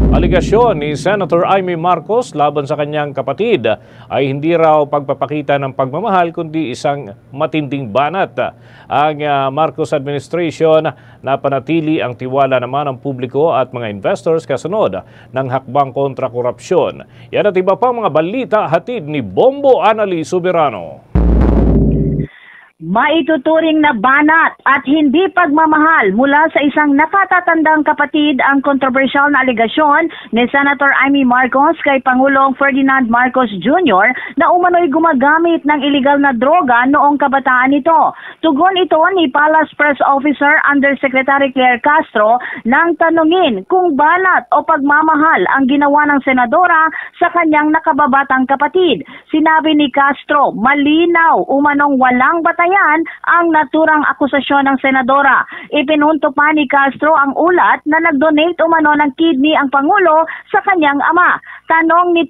Aligasyon ni Senator Amy Marcos laban sa kanyang kapatid ay hindi raw pagpapakita ng pagmamahal kundi isang matinding banat. Ang Marcos administration napanatili ang tiwala naman ng publiko at mga investors kasunod ng hakbang kontra korupsyon. Yan at iba pang mga balita hatid ni Bombo Anali Soberano. Maituturing na banat at hindi pagmamahal mula sa isang nakatatandang kapatid ang kontrobersyal na aligasyon ni Senator Amy Marcos kay Pangulong Ferdinand Marcos Jr. na umano'y gumagamit ng iligal na droga noong kabataan nito. Tugon ito ni Palace Press Officer Undersecretary Claire Castro nang tanungin kung banat o pagmamahal ang ginawa ng senadora sa kanyang nakababatang kapatid. Sinabi ni Castro, malinaw umanong walang batayan ang naturang akusasyon ng senadora. Ipinunto pa ni Castro ang ulat na nag-donate umano ng kidney ang Pangulo sa kanyang ama. Tanong ni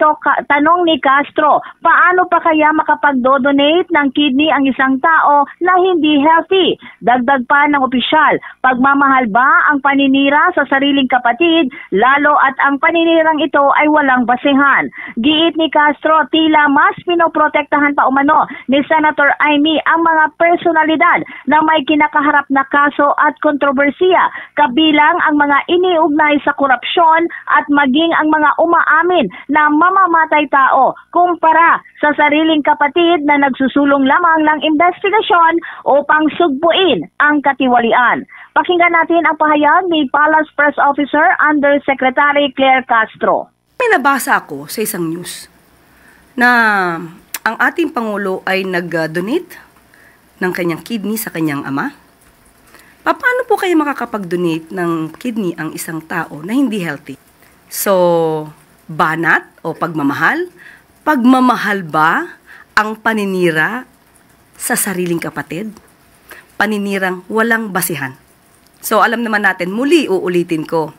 Castro, paano pa kaya makapag-donate ng kidney ang isang tao na hindi healthy? Dagdag pa ng opisyal, pagmamahal ba ang paninira sa sariling kapatid, lalo at ang paninirang ito ay walang basehan? Giit ni Castro, tila mas pinoprotektahan pa umano ni Senator Amy ang mga personalidad na may kinakaharap na kaso at kontrobersiya, kabilang ang mga iniugnay sa korupsyon at maging ang mga umaamin na mamamatay tao kumpara sa sariling kapatid na nagsusulong lamang ng investigasyon upang sugpuin ang katiwalian. Pakinggan natin ang pahayag ni Palace Press Officer Undersecretary Claire Castro. May nabasa ako sa isang news na ang ating Pangulo ay nag-donate ng kanyang kidney sa kanyang ama. Paano po kayo makakapag-donate ng kidney ang isang tao na hindi healthy? So, banat o pagmamahal? Pagmamahal ba ang paninira sa sariling kapatid? Paninirang walang basihan. So, alam naman natin, muli uulitin ko,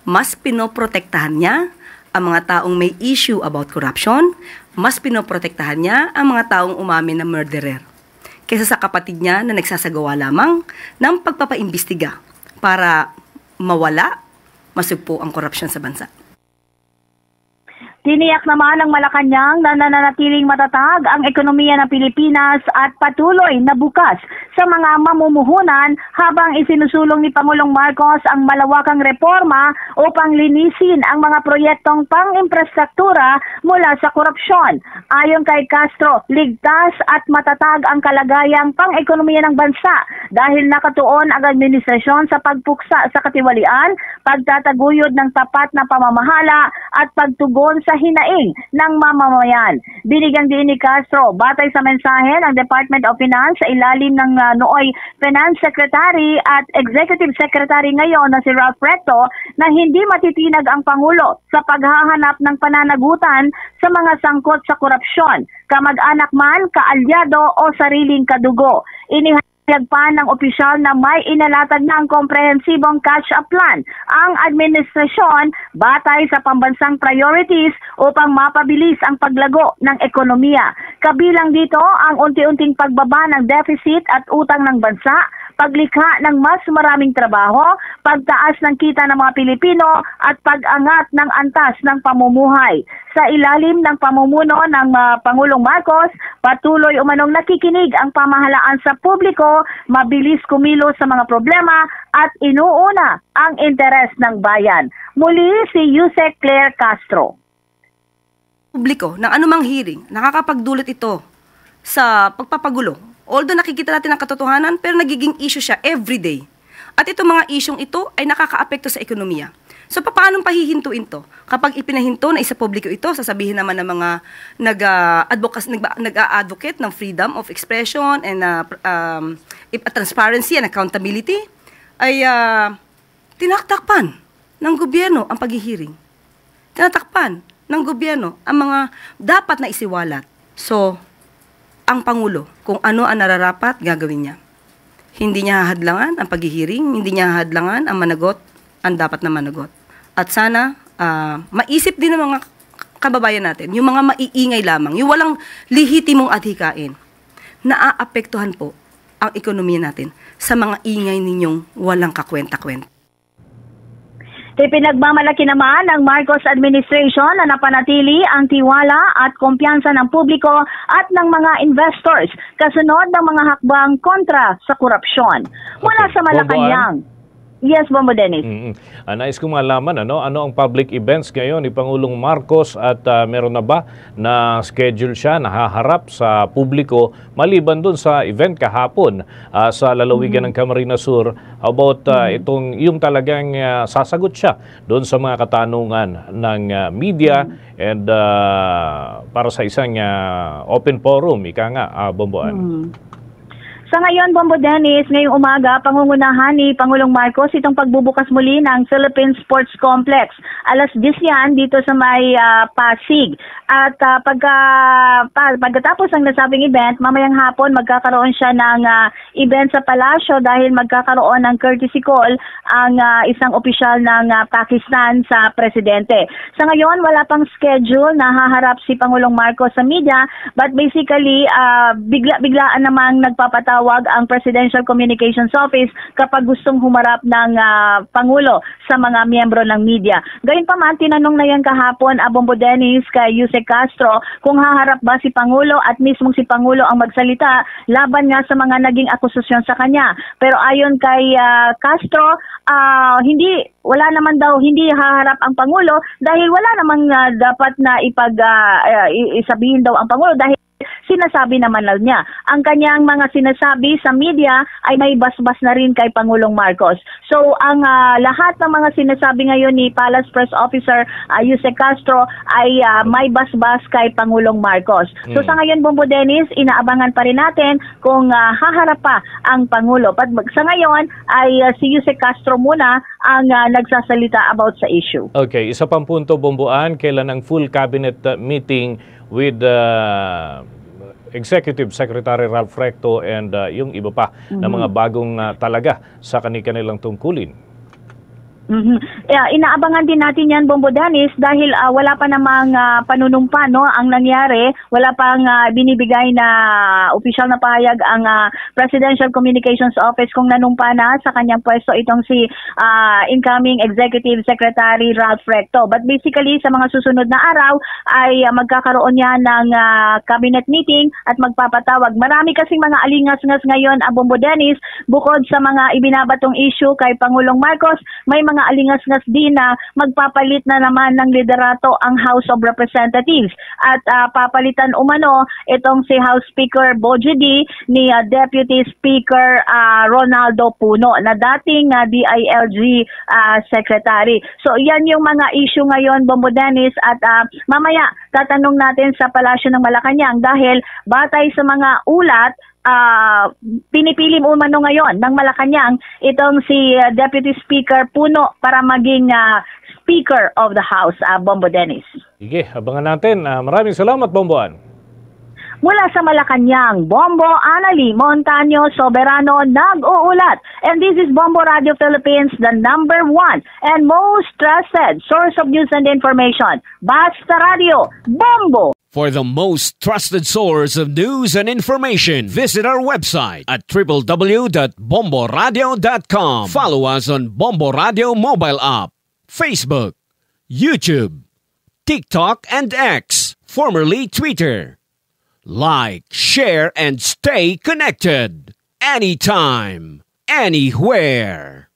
mas pinoprotektahan niya ang mga taong may issue about corruption, mas pinoprotektahan niya ang mga taong umamin na murderer kaysa sa kapatid niya na nagsasagawa lamang ng pagpapaimbestiga para mawala, masugpo ang korupsyon sa bansa. Tiniyak naman ng Malacanang na nananatiling matatag ang ekonomiya ng Pilipinas at patuloy na bukas sa mga mamumuhunan habang isinusulong ni Pangulong Marcos ang malawakang reforma upang linisin ang mga proyektong pang-infrastruktura mula sa korupsyon. Ayon kay Castro, ligtas at matatag ang kalagayang pang-ekonomiya ng bansa dahil nakatuon ang administrasyon sa pagpuksa sa katiwalian, pagtataguyod ng tapat na pamamahala at pagtugon sa hinaing ng mamamayan. Binigyang din ni Castro, batay sa mensahe ng Department of Finance sa ilalim ng nooy Finance Secretary at Executive Secretary ngayon na si Ralph Recto, na hindi matitinag ang Pangulo sa paghahanap ng pananagutan sa mga sangkot sa korupsyon, kamag-anak man, kaalyado o sariling kadugo. Nagpan ng opisyal na may inalatag ng komprehensibong catch-up plan ang administrasyon batay sa pambansang priorities upang mapabilis ang paglago ng ekonomiya. Kabilang dito ang unti-unting pagbaba ng deficit at utang ng bansa, paglikha ng mas maraming trabaho, pagtaas ng kita ng mga Pilipino at pag-angat ng antas ng pamumuhay. Sa ilalim ng pamumuno ng Pangulong Marcos, patuloy umanong nakikinig ang pamahalaan sa publiko, mabilis kumilos sa mga problema at inuuna ang interes ng bayan. Muli si Yusek Claire Castro. Publiko ng anumang hearing, nakakapagdulot ito sa pagpapagulo. Although nakikita natin ang katotohanan, pero nagiging issue siya everyday. At itong mga isyong ito ay nakakaapekto sa ekonomiya. So, paano pahihintuin to? Kapag ipinahinto na isa publiko ito, sasabihin naman ng mga nag-a-advocate ng freedom of expression and transparency and accountability, ay tinaktakpan ng gobyerno ang paghihiring. Tinatakpan ng gobyerno ang mga dapat na isiwalat. So, ang Pangulo, kung ano ang nararapat, gagawin niya. Hindi niya hahadlangan ang paghihiring, hindi niya hahadlangan ang managot, ang dapat na managot. At sana, maisip din ng mga kababayan natin, yung mga maiingay lamang, yung walang lihitimong adhikain, naaapektuhan po ang ekonomiya natin sa mga ingay ninyong walang kakwenta-kwenta. Ipinagmamalaki naman ng Marcos administration na napanatili ang tiwala at kumpiyansa ng publiko at ng mga investors kasunod ng mga hakbang kontra sa korupsyon. Mula sa Malacanang. Yes, Bombo Dennis. Nais ko malaman ano ang public events ngayon ni Pangulong Marcos at meron na ba na schedule siya nahaharap sa publiko maliban dun sa event kahapon sa lalawigan ng Camarines Sur about yung talagang sasagot siya doon sa mga katanungan ng media and para sa isang open forum, ika nga, Bomboan. Sa ngayon, Bombo Dennis, ngayong umaga, pangungunahan ni Pangulong Marcos itong pagbubukas muli ng Philippine Sports Complex. Alas 10 yan dito sa may Pasig. At pagkatapos ng nasabing event, mamayang hapon magkakaroon siya ng event sa Palasyo dahil magkakaroon ng courtesy call ang isang opisyal ng Pakistan sa presidente. Sa ngayon, wala pang schedule na haharap si Pangulong Marcos sa media, but basically, biglaan namang nagpapatawag ang Presidential Communications Office kapag gustong humarap ng Pangulo sa mga miyembro ng media. Gayunpaman, tinanong na yan kahapon Bombo Dennis kay Yusek Castro kung haharap ba si Pangulo at mismong si Pangulo ang magsalita laban nga sa mga naging akusasyon sa kanya. Pero ayon kay Castro, wala naman daw hindi haharap ang Pangulo dahil wala namang dapat na isabihin daw ang Pangulo dahil sinasabi naman niya. Ang kanyang mga sinasabi sa media ay may basbas na rin kay Pangulong Marcos. So, ang lahat ng mga sinasabi ngayon ni Palace Press Officer Yusek Castro ay may basbas kay Pangulong Marcos. So, sa ngayon, Bombo Dennis, inaabangan pa rin natin kung haharap pa ang Pangulo. Sa ngayon, ay si Yusek Castro muna ang nagsasalita about sa issue. Okay, isa pang punto, Bomboan, kailan ang full cabinet meeting with Executive Secretary Ralph Recto and yung iba pa na mga bagong talaga sa kanilang tungkulin? Inaabangan din natin yan, Bombo Dennis, dahil wala pa namang panunumpa ang nangyari. Wala pang binibigay na opisyal na pahayag ang Presidential Communications Office kung nanumpa na sa kanyang pwesto itong si incoming Executive Secretary Ralph Recto. But basically, sa mga susunod na araw ay magkakaroon yan ng cabinet meeting at magpapatawag. Marami kasing mga alingas-ngas ngayon, Bombo Dennis, bukod sa mga ibinabatong issue kay Pangulong Marcos, may mga alingas-ngas din na magpapalit na naman ng liderato ang House of Representatives at papalitan umano itong si House Speaker Bojo D ni Deputy Speaker Ronaldo Puno na dating DILG Secretary. So yan yung mga issue ngayon, Bombo Dennis, at mamaya tatanong natin sa Palasyo ng Malacanang dahil batay sa mga ulat pinipili umano ngayon ng Malacanang itong si Deputy Speaker Puno para maging Speaker of the House, Bombo Dennis. Sige, abangan natin. Maraming salamat, Bomboan. Mula sa Malacanang, Bombo Anali Montaño Soberano nag-uulat. And this is Bombo Radio Philippines, the #1 and most trusted source of news and information. Basta Radio, Bombo! For the most trusted source of news and information, visit our website at www.bomboradio.com. Follow us on Bombo Radio mobile app, Facebook, YouTube, TikTok, and X, formerly Twitter. Like, share, and stay connected. Anytime, anywhere.